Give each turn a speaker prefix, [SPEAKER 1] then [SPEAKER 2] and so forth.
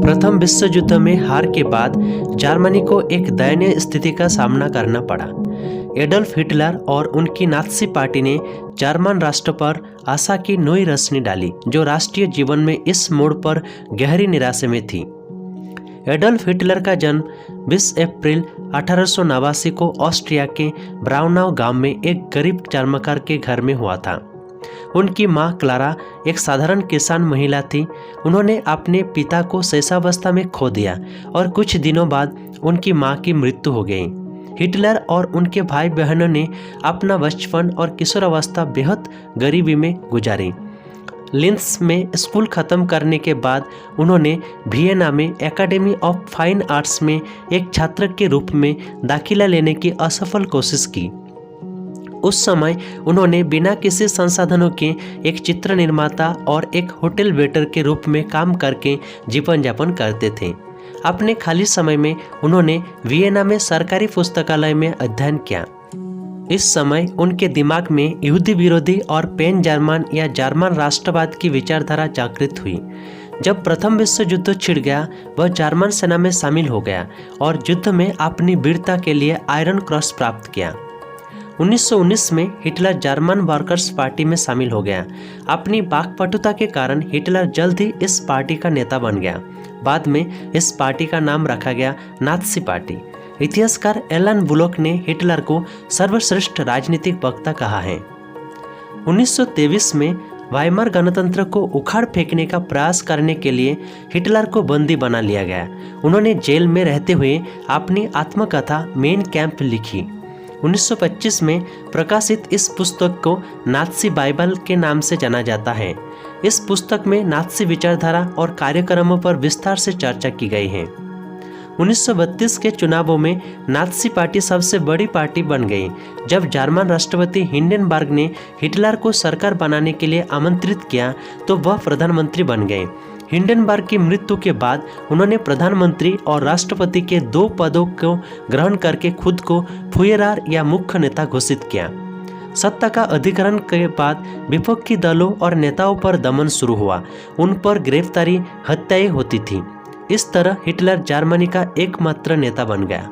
[SPEAKER 1] प्रथम विश्व युद्ध में हार के बाद जर्मनी को एक दयनीय स्थिति का सामना करना पड़ा। एडोल्फ हिटलर और उनकी नात्सी पार्टी ने जर्मन राष्ट्र पर आशा की नई रोशनी डाली, जो राष्ट्रीय जीवन में इस मोड़ पर गहरी निराशा में थी। एडोल्फ हिटलर का जन्म 20 अप्रैल 1889 को ऑस्ट्रिया के ब्राउनाउ गांव में एक गरीब चर्मकार के घर में हुआ था। उनकी मां क्लारा एक साधारण किसान महिला थी। उन्होंने अपने पिता को शैशवावस्था में खो दिया और कुछ दिनों बाद उनकी मां की मृत्यु हो गई। हिटलर और उनके भाई बहनों ने अपना बचपन और किशोरावस्था बेहद गरीबी में गुजारी। लिंस में स्कूल खत्म करने के बाद उन्होंने वियना में एकेडमी ऑफ फाइन आर्ट्स में एक छात्र के रूप में दाखिला लेने की असफल कोशिश की। उस समय उन्होंने बिना किसी संसाधनों के एक चित्र निर्माता और एक होटल वेटर के रूप में काम करके जीवन यापन करते थे। अपने खाली समय में उन्होंने वियना में सरकारी पुस्तकालय में अध्ययन किया। इस समय उनके दिमाग में यहूदी विरोधी और पैन जर्मन या जर्मन राष्ट्रवाद की विचारधारा जागृत हुई। जब प्रथम विश्व युद्ध छिड़ गया, वह जर्मन सेना में शामिल हो गया और युद्ध में अपनी वीरता के लिए आयरन क्रॉस प्राप्त किया। 1919 में हिटलर जर्मन वर्कर्स पार्टी में शामिल हो गया। अपनी वाकपटुता के कारण हिटलर जल्द ही इस पार्टी का नेता बन गया। बाद में इस पार्टी का नाम रखा गया नात्सी पार्टी। इतिहासकार एलन बुलोक ने हिटलर को सर्वश्रेष्ठ राजनीतिक वक्ता कहा है। 1923 में वाइमर गणतंत्र को उखाड़ फेंकने का प्रयास करने के लिए हिटलर को बंदी बना लिया गया। उन्होंने जेल में रहते हुए अपनी आत्मकथा मेन कैंप लिखी। 1925 में प्रकाशित इस पुस्तक को नात्सी बाइबल के नाम से जाना जाता है। इस पुस्तक में नात्सी विचारधारा और कार्यक्रमों पर विस्तार से चर्चा की गई है। 1932 के चुनावों में नात्सी पार्टी सबसे बड़ी पार्टी बन गई। जब जर्मन राष्ट्रपति हिंडेनबर्ग ने हिटलर को सरकार बनाने के लिए आमंत्रित किया तो वह प्रधानमंत्री बन गए। हिंडेनबर्ग की मृत्यु के बाद उन्होंने प्रधानमंत्री और राष्ट्रपति के 2 पदों को ग्रहण करके खुद को फुयरर या मुख्य नेता घोषित किया। सत्ता का अधिग्रहण के बाद विपक्षी दलों और नेताओं पर दमन शुरू हुआ। उन पर गिरफ्तारी, हत्याएं होती थी। इस तरह हिटलर जर्मनी का एकमात्र नेता बन गया।